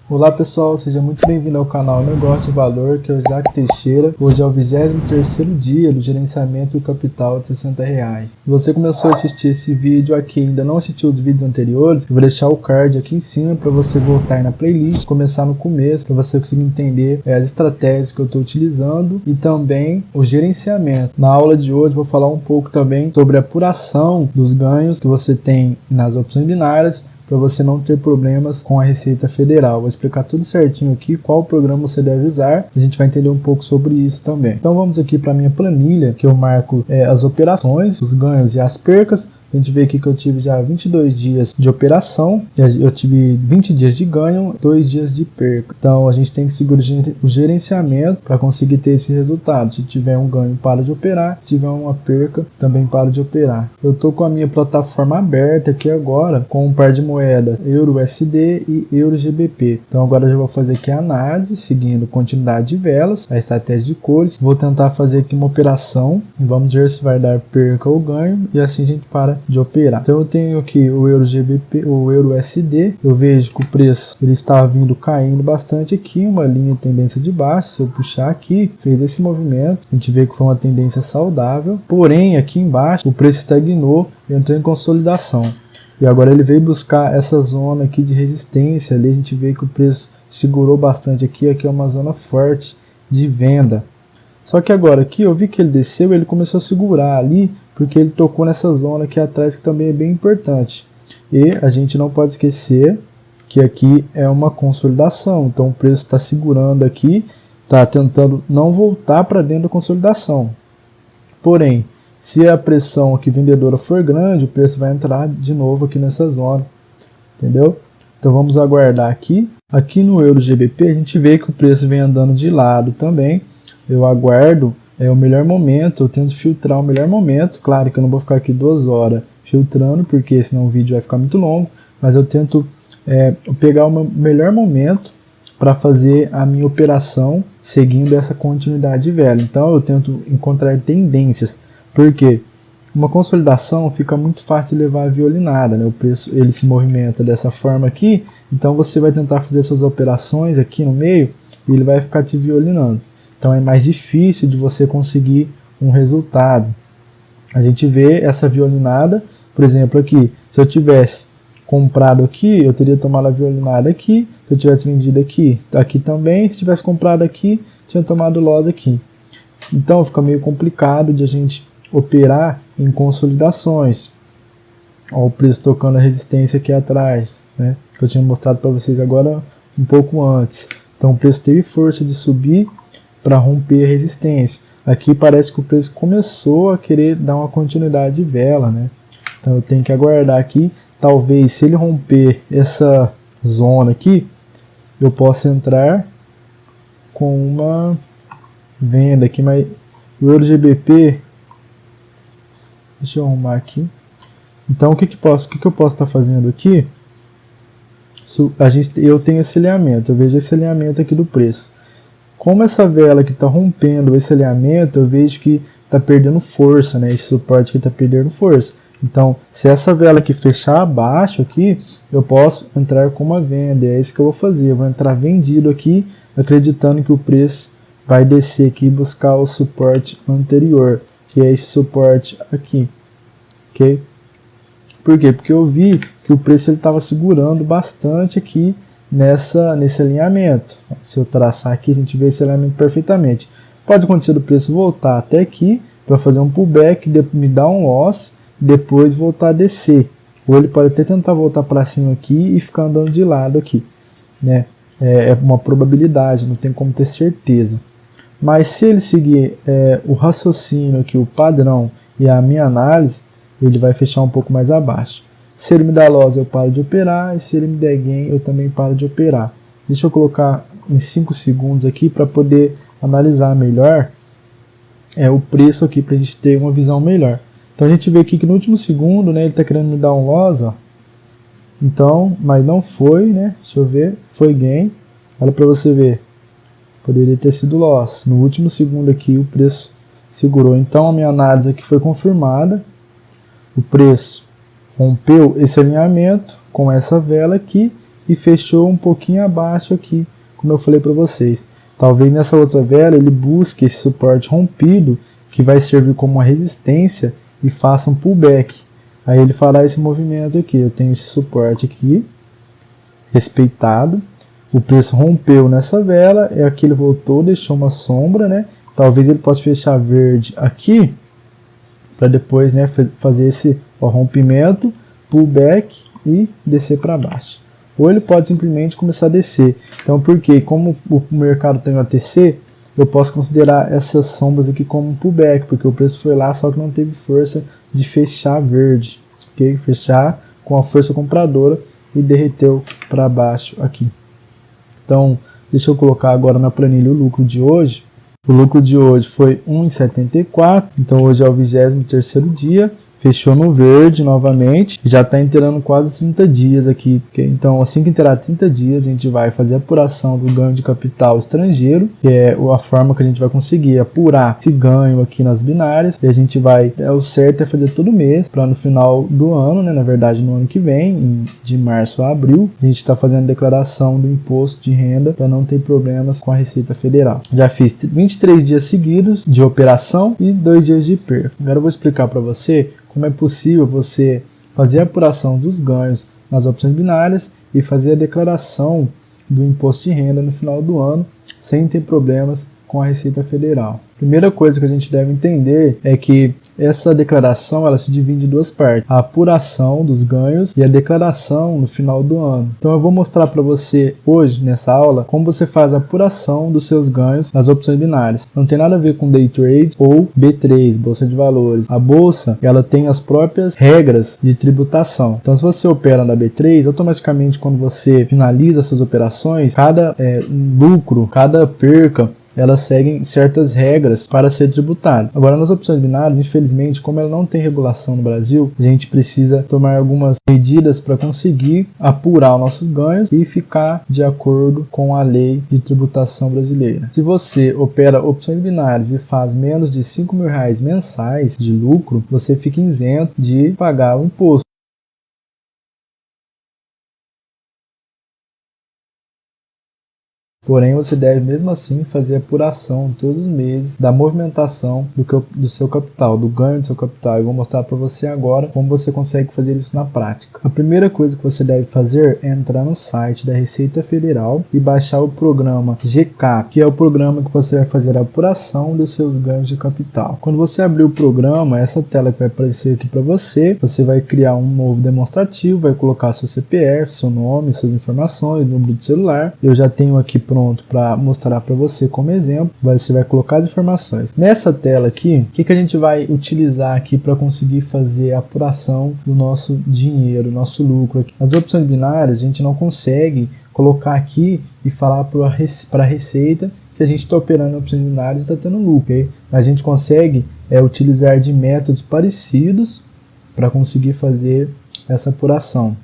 Olá pessoal, seja muito bem-vindo ao canal Negócio de Valor, que é o Isaac Teixeira. Hoje é o 23º dia do gerenciamento do capital de R$60. Se você começou a assistir esse vídeo aqui e ainda não assistiu os vídeos anteriores, eu vou deixar o card aqui em cima para você voltar aí na playlist, começar no começo, para você conseguir entender as estratégias que eu estou utilizando e também o gerenciamento. Na aula de hoje vou falar um pouco também sobre a apuração dos ganhos que você tem nas opções binárias, para você não ter problemas com a Receita Federal. Vou explicar tudo certinho aqui, qual programa você deve usar, a gente vai entender um pouco sobre isso também. Então vamos aqui para a minha planilha, que eu marco as operações, os ganhos e as percas. A gente vê aqui que eu tive já 22 dias de operação, eu tive 20 dias de ganho, 2 dias de perca. Então a gente tem que seguir o gerenciamento para conseguir ter esse resultado. Se tiver um ganho, para de operar. Se tiver uma perca, também para de operar. Eu estou com a minha plataforma aberta aqui agora, com um par de moedas EURUSD e EURGBP. Então agora eu já vou fazer aqui a análise, seguindo continuidade de velas, a estratégia de cores. Vou tentar fazer aqui uma operação, vamos ver se vai dar perca ou ganho, e assim a gente para de operar. Então eu tenho aqui o EURGBP, o EURUSD, eu vejo que o preço ele está vindo caindo bastante aqui, uma linha de tendência de baixo. Se eu puxar aqui, fez esse movimento, a gente vê que foi uma tendência saudável, porém aqui embaixo o preço estagnou, entrou em consolidação, e agora ele veio buscar essa zona aqui de resistência. Ali a gente vê que o preço segurou bastante aqui é uma zona forte de venda. Só que agora aqui eu vi que ele desceu, ele começou a segurar ali, porque ele tocou nessa zona aqui atrás, que também é bem importante. E a gente não pode esquecer que aqui é uma consolidação, então o preço está segurando aqui, está tentando não voltar para dentro da consolidação. Porém, se a pressão aqui vendedora for grande, o preço vai entrar de novo aqui nessa zona, entendeu? Então vamos aguardar aqui. Aqui no EURGBP a gente vê que o preço vem andando de lado também. Eu aguardo o melhor momento, eu tento filtrar o melhor momento. Claro que eu não vou ficar aqui 2 horas filtrando, porque senão o vídeo vai ficar muito longo, mas eu tento pegar o melhor momento para fazer a minha operação seguindo essa continuidade de vela. Então eu tento encontrar tendências, porque uma consolidação fica muito fácil de levar a violinada, né? O preço ele se movimenta dessa forma aqui, então você vai tentar fazer suas operações aqui no meio e ele vai ficar te violinando. Então é mais difícil de você conseguir um resultado. A gente vê essa violinada, por exemplo aqui, se eu tivesse comprado aqui, eu teria tomado a violinada aqui. Se eu tivesse vendido aqui, aqui também. Se tivesse comprado aqui, tinha tomado loss aqui. Então fica meio complicado de a gente operar em consolidações. Olha o preço tocando a resistência aqui atrás, né? Que eu tinha mostrado para vocês agora um pouco antes. Então o preço teve força de subir para romper a resistência. Aqui parece que o preço começou a querer dar uma continuidade de vela, né? Então eu tenho que aguardar aqui. Talvez, se ele romper essa zona aqui, eu possa entrar com uma venda aqui, mas o EURGBP, deixa eu arrumar aqui. Então o que eu posso estar fazendo aqui? Eu tenho esse alinhamento, eu vejo esse alinhamento aqui do preço. Como essa vela que está rompendo esse alinhamento, eu vejo que está perdendo força, né? Esse suporte aqui está perdendo força. Então, se essa vela aqui fechar abaixo aqui, eu posso entrar com uma venda. É isso que eu vou fazer. Eu vou entrar vendido aqui, acreditando que o preço vai descer aqui e buscar o suporte anterior, que é esse suporte aqui. Ok? Por quê? Porque eu vi que o preço estava segurando bastante aqui nesse alinhamento. Se eu traçar aqui, a gente vê esse alinhamento perfeitamente. Pode acontecer do preço voltar até aqui para fazer um pullback, me dar um loss, depois voltar a descer. Ou ele pode até tentar voltar para cima aqui e ficar andando de lado aqui, né? É uma probabilidade, não tem como ter certeza. Mas se ele seguir o raciocínio aqui, o padrão e a minha análise, ele vai fechar um pouco mais abaixo. Se ele me dá loss, eu paro de operar, e se ele me der gain, eu também paro de operar. Deixa eu colocar em 5 segundos aqui para poder analisar melhor o preço aqui, para a gente ter uma visão melhor. Então a gente vê aqui que no último segundo, né, ele está querendo me dar um loss, ó. Então, mas não foi, né? Deixa eu ver, foi gain. Olha para você ver, poderia ter sido loss. No último segundo aqui o preço segurou. Então a minha análise aqui foi confirmada. O preço rompeu esse alinhamento com essa vela aqui e fechou um pouquinho abaixo aqui, como eu falei para vocês. Talvez nessa outra vela ele busque esse suporte rompido, que vai servir como uma resistência, e faça um pullback. Aí ele fará esse movimento aqui. Eu tenho esse suporte aqui, respeitado. O preço rompeu nessa vela, é aqui ele voltou, deixou uma sombra, né? Talvez ele possa fechar verde aqui, para depois, né, fazer esse rompimento, pullback e descer para baixo. Ou ele pode simplesmente começar a descer. Então, porque como o mercado tem um ATC, eu posso considerar essas sombras aqui como um pullback, porque o preço foi lá, só que não teve força de fechar verde, ok? Fechar com a força compradora e derreteu para baixo aqui. Então, deixa eu colocar agora na planilha o lucro de hoje. O lucro de hoje foi 1,74, então hoje é o 23º dia. Fechou no verde novamente, já está inteirando quase 30 dias aqui. Então, assim que inteirar 30 dias, a gente vai fazer a apuração do ganho de capital estrangeiro, que é a forma que a gente vai conseguir apurar esse ganho aqui nas binárias. E a gente vai, o certo é fazer todo mês, para no final do ano, né, na verdade no ano que vem, de março a abril, a gente está fazendo a declaração do imposto de renda para não ter problemas com a Receita Federal. Já fiz 23 dias seguidos de operação e 2 dias de perca. Agora eu vou explicar para você como é possível você fazer a apuração dos ganhos nas opções binárias e fazer a declaração do imposto de renda no final do ano sem ter problemas com a Receita Federal. Primeira coisa que a gente deve entender é que essa declaração ela se divide em duas partes: a apuração dos ganhos e a declaração no final do ano. Então eu vou mostrar para você hoje nessa aula como você faz a apuração dos seus ganhos nas opções binárias. Não tem nada a ver com day trade ou B3, bolsa de valores. A bolsa ela tem as próprias regras de tributação. Então se você opera na B3, automaticamente quando você finaliza suas operações, cada lucro, cada perca, elas seguem certas regras para ser tributadas. Agora, nas opções binárias, infelizmente, como ela não tem regulação no Brasil, a gente precisa tomar algumas medidas para conseguir apurar os nossos ganhos e ficar de acordo com a lei de tributação brasileira. Se você opera opções binárias e faz menos de R$5.000 mensais de lucro, você fica isento de pagar o imposto. Porém, você deve mesmo assim fazer a apuração todos os meses da movimentação do seu capital, do ganho do seu capital. Eu vou mostrar para você agora como você consegue fazer isso na prática. A primeira coisa que você deve fazer é entrar no site da Receita Federal e baixar o programa GCAP, que é o programa que você vai fazer a apuração dos seus ganhos de capital. Quando você abrir o programa, essa tela que vai aparecer aqui para você, você vai criar um novo demonstrativo, vai colocar seu CPF, seu nome, suas informações, número de celular. Eu já tenho aqui pronto para mostrar para você como exemplo. Você vai colocar as informações. Nessa tela aqui, o que a gente vai utilizar aqui para conseguir fazer a apuração do nosso dinheiro, nosso lucro aqui? As opções binárias a gente não consegue colocar aqui e falar para a Receita que a gente está operando opções binárias e está tendo lucro, okay? A gente consegue utilizar de métodos parecidos para conseguir fazer essa apuração.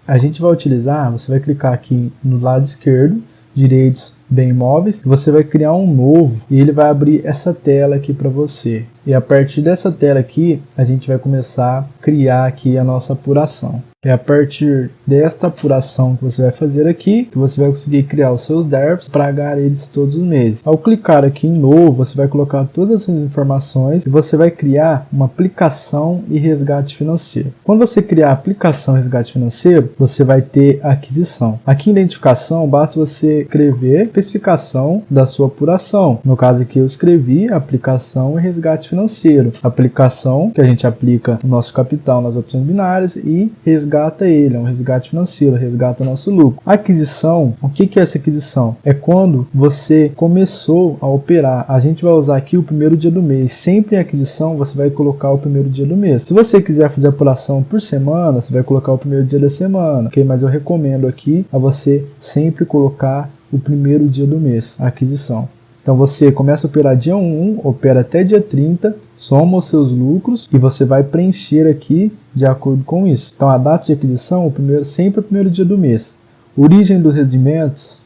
A gente vai utilizar, você vai clicar aqui no lado esquerdo, direitos bem imóveis, você vai criar um novo e ele vai abrir essa tela aqui para você. E a partir dessa tela aqui, a gente vai começar a criar aqui a nossa apuração. É a partir desta apuração que você vai fazer aqui, que você vai conseguir criar os seus DARPs, pagar eles todos os meses. Ao clicar aqui em novo, você vai colocar todas essas informações e você vai criar uma aplicação e resgate financeiro. Quando você criar a aplicação e resgate financeiro, você vai ter a aquisição. Aqui em identificação, basta você escrever a especificação da sua apuração. No caso aqui eu escrevi aplicação e resgate financeiro. Aplicação, que a gente aplica o nosso capital nas opções binárias e resgata ele, é um resgate financeiro, resgata o nosso lucro. Aquisição, o que é essa aquisição? É quando você começou a operar. A gente vai usar aqui o primeiro dia do mês. Sempre em aquisição você vai colocar o primeiro dia do mês. Se você quiser fazer apuração por semana, você vai colocar o primeiro dia da semana, ok? Mas eu recomendo aqui a você sempre colocar o primeiro dia do mês, a aquisição. Então você começa a operar dia 1, opera até dia 30, soma os seus lucros e você vai preencher aqui de acordo com isso. Então a data de aquisição, sempre é o primeiro dia do mês. Origem dos rendimentos,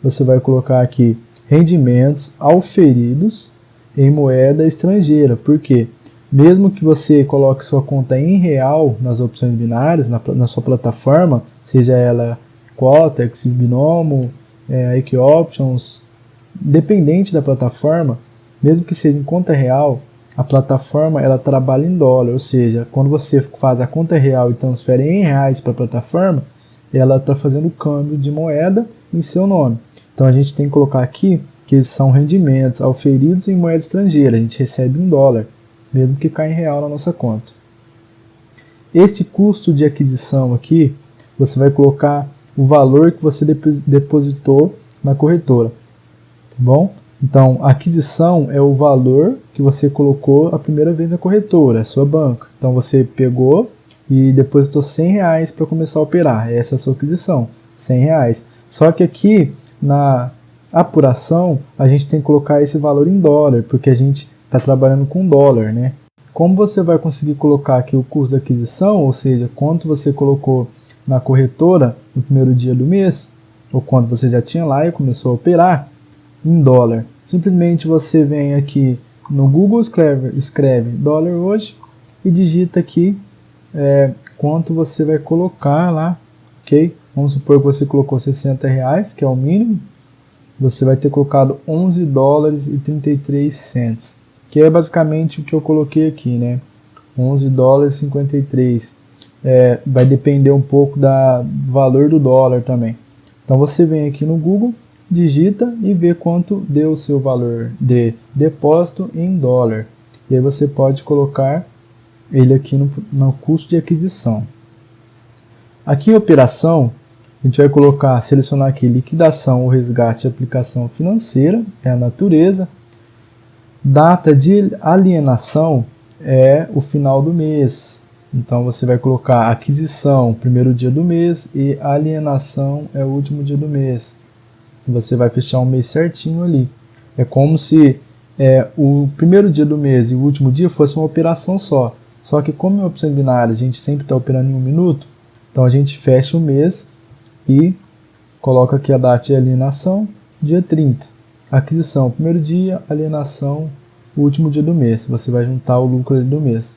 você vai colocar aqui rendimentos auferidos em moeda estrangeira. Por quê? Mesmo que você coloque sua conta em real nas opções binárias, na sua plataforma, seja ela Quotex, Binomo, Equioptions, dependente da plataforma, mesmo que seja em conta real, a plataforma ela trabalha em dólar, ou seja, quando você faz a conta real e transfere em reais para a plataforma, ela está fazendo o câmbio de moeda em seu nome. Então a gente tem que colocar aqui que são rendimentos auferidos em moeda estrangeira, a gente recebe em dólar, mesmo que caia em real na nossa conta. Este custo de aquisição aqui, você vai colocar o valor que você depositou na corretora, tá bom? Então, a aquisição é o valor que você colocou a primeira vez na corretora, a sua banca. Então, você pegou e depositou R$100 para começar a operar. Essa é a sua aquisição, R$100. Só que aqui, na apuração, a gente tem que colocar esse valor em dólar, porque a gente está trabalhando com dólar, né? Como você vai conseguir colocar aqui o custo da aquisição, ou seja, quanto você colocou na corretora no primeiro dia do mês, ou quanto você já tinha lá e começou a operar, em dólar. Simplesmente você vem aqui no Google, escreve dólar hoje e digita aqui quanto você vai colocar lá, ok? Vamos supor que você colocou R$60, que é o mínimo. Você vai ter colocado $11,33, que é basicamente o que eu coloquei aqui, né? $11,53. Vai depender um pouco do valor do dólar também. Então você vem aqui no Google, digita e vê quanto deu o seu valor de depósito em dólar. E aí você pode colocar ele aqui no custo de aquisição. Aqui em operação, a gente vai selecionar aqui liquidação ou resgate de aplicação financeira, é a natureza. Data de alienação é o final do mês. Então você vai colocar aquisição, primeiro dia do mês, e alienação é o último dia do mês. Você vai fechar um mês certinho ali. É como se o primeiro dia do mês e o último dia fosse uma operação só. Só que como em opções binárias a gente sempre está operando em 1 minuto, então a gente fecha o mês e coloca aqui a data de alienação, dia 30. Aquisição, primeiro dia, alienação, o último dia do mês. Você vai juntar o lucro do mês.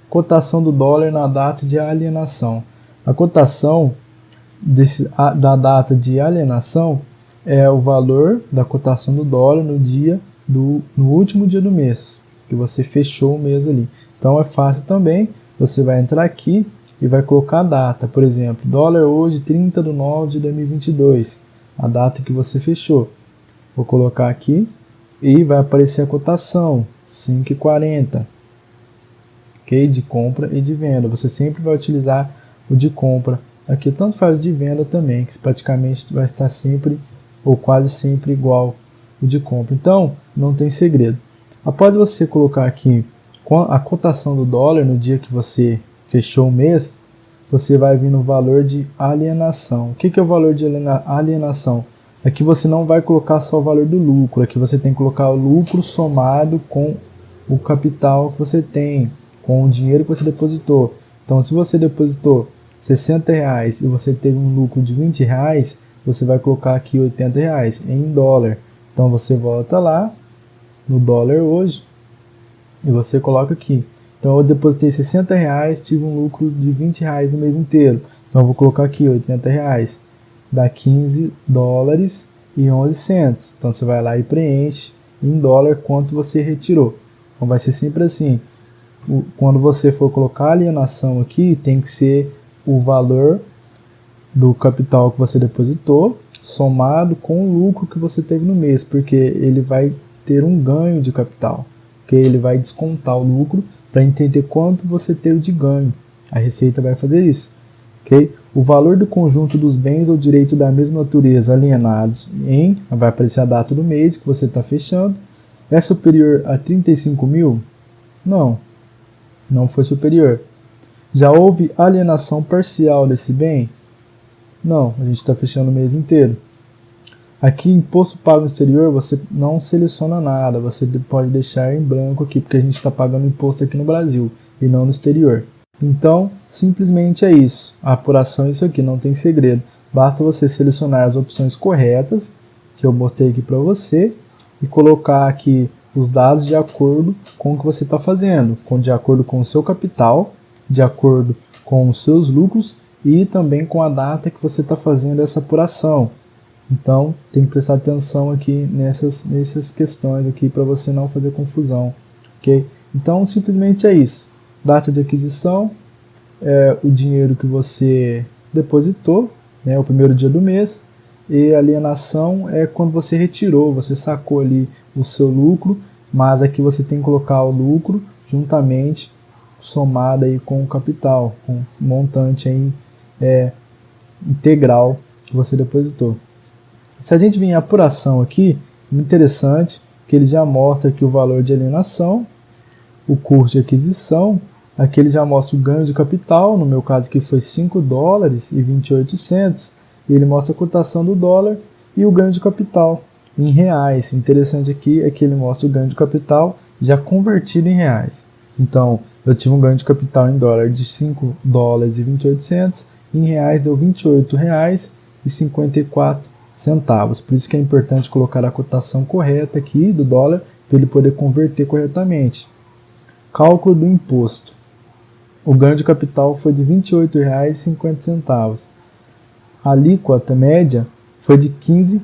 Cotação do dólar na data de alienação. A cotação da data de alienação é o valor da cotação do dólar no último dia do mês, que você fechou o mês ali. Então é fácil também, você vai entrar aqui e vai colocar a data, por exemplo, dólar hoje 30/9/2022, a data que você fechou. Vou colocar aqui e vai aparecer a cotação, 5,40, ok? De compra e de venda. Você sempre vai utilizar o de compra. Aqui tanto faz de venda também, que praticamente vai estar sempre ou quase sempre igual o de compra. Então, não tem segredo. Após você colocar aqui a cotação do dólar no dia que você fechou o mês, você vai vir no valor de alienação. O que é o valor de alienação? Aqui você não vai colocar só o valor do lucro, aqui você tem que colocar o lucro somado com o capital que você tem, com o dinheiro que você depositou. Então, se você depositou R$60 e você teve um lucro de R$20, você vai colocar aqui R$80 em dólar. Então você volta lá no dólar hoje e você coloca aqui. Então eu depositei R$60, tive um lucro de R$20 no mês inteiro. Então eu vou colocar aqui R$80, dá $15,11. Então você vai lá e preenche em dólar quanto você retirou. Então vai ser sempre assim. Quando você for colocar a alienação aqui, tem que ser o valor do capital que você depositou somado com o lucro que você teve no mês, porque ele vai ter um ganho de capital, okay? Ele vai descontar o lucro para entender quanto você teve de ganho. A Receita vai fazer isso, okay? O valor do conjunto dos bens ou direitos da mesma natureza alienados vai aparecer a data do mês que você está fechando. É superior a 35 mil? Não foi superior. Já houve alienação parcial desse bem? Não, a gente está fechando o mês inteiro. Aqui, imposto pago no exterior, você não seleciona nada, você pode deixar em branco aqui, porque a gente está pagando imposto aqui no Brasil e não no exterior. Então, simplesmente é isso. A apuração é isso aqui, não tem segredo. Basta você selecionar as opções corretas, que eu mostrei aqui para você, e colocar aqui os dados de acordo com o que você está fazendo, de acordo com o seu capital, de acordo com os seus lucros e também com a data que você está fazendo essa apuração. Então tem que prestar atenção aqui nessas questões aqui para você não fazer confusão, ok? Então simplesmente é isso. Data de aquisição é o dinheiro que você depositou, né, o primeiro dia do mês, e alienação é quando você retirou, você sacou ali o seu lucro, mas aqui você tem que colocar o lucro juntamente somado aí com o capital, com o montante aí, integral que você depositou. Se a gente vir em apuração aqui, muito interessante que ele já mostra aqui o valor de alienação, o custo de aquisição, aqui ele já mostra o ganho de capital, no meu caso aqui foi $5,28, e ele mostra a cotação do dólar e o ganho de capital em reais. O interessante aqui é que ele mostra o ganho de capital já convertido em reais. Então, eu tive um ganho de capital em dólar de $5,28, em reais deu R$28,54. Por isso que é importante colocar a cotação correta aqui do dólar para ele poder converter corretamente. Cálculo do imposto. O ganho de capital foi de R$28,50. A alíquota média foi de 15%,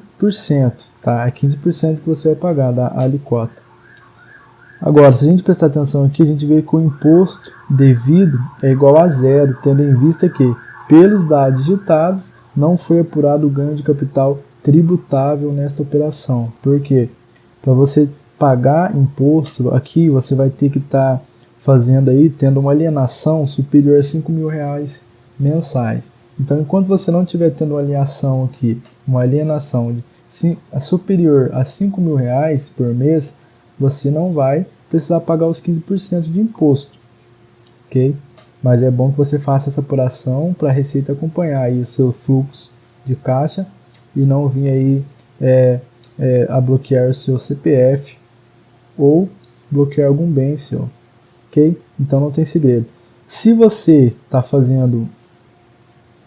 tá? É 15% que você vai pagar da alíquota. Agora, se a gente prestar atenção aqui, a gente vê que o imposto devido é igual a zero, tendo em vista que, pelos dados digitados, não foi apurado o ganho de capital tributável nesta operação. Por quê? Para você pagar imposto, aqui você vai ter que estar fazendo aí, tendo uma alienação superior a R$5.000 mensais. Então, enquanto você não estiver tendo uma alienação aqui, uma alienação superior a R$5.000 por mês, você não vai precisar pagar os 15% de imposto, ok? Mas é bom que você faça essa apuração para a Receita acompanhar aí o seu fluxo de caixa e não vir aí a bloquear o seu CPF ou bloquear algum bem seu, ok? Então não tem segredo. Se você está fazendo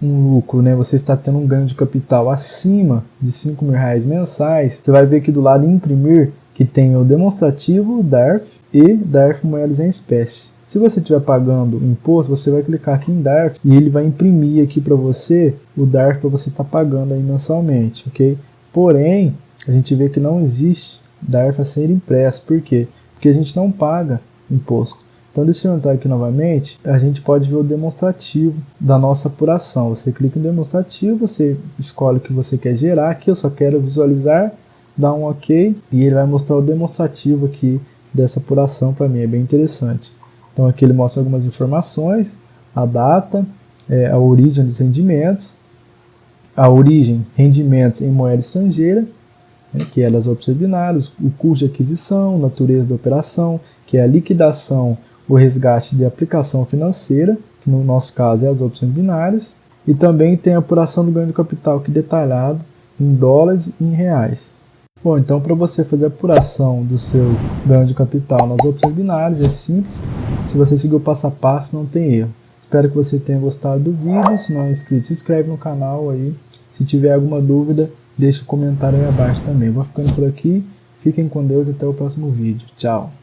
um lucro, né, você está tendo um ganho de capital acima de R$5.000 mensais, você vai ver aqui do lado em imprimir que tem o demonstrativo DARF e DARF moedas em espécie. Se você estiver pagando imposto, você vai clicar aqui em DARF e ele vai imprimir aqui para você o DARF para você estar pagando aí mensalmente, ok? Porém, a gente vê que não existe DARF a ser impresso. Por quê? Porque a gente não paga imposto. Então, deixa eu entrar aqui novamente, a gente pode ver o demonstrativo da nossa apuração. Você clica em demonstrativo, você escolhe o que você quer gerar, aqui eu só quero visualizar, dá um OK, e ele vai mostrar o demonstrativo aqui dessa apuração para mim, é bem interessante. Então aqui ele mostra algumas informações, a data, a origem dos rendimentos, a origem, rendimentos em moeda estrangeira, que é das opções binárias, o custo de aquisição, natureza da operação, que é a liquidação ou resgate de aplicação financeira, que no nosso caso é as opções binárias, e também tem a apuração do ganho de capital, que é detalhado em dólares e em reais. Bom, então para você fazer a apuração do seu ganho de capital nas opções binárias é simples, se você seguir o passo a passo não tem erro. Espero que você tenha gostado do vídeo, se não é inscrito se inscreve no canal aí, se tiver alguma dúvida deixa um comentário aí abaixo também. Vou ficando por aqui, fiquem com Deus e até o próximo vídeo. Tchau!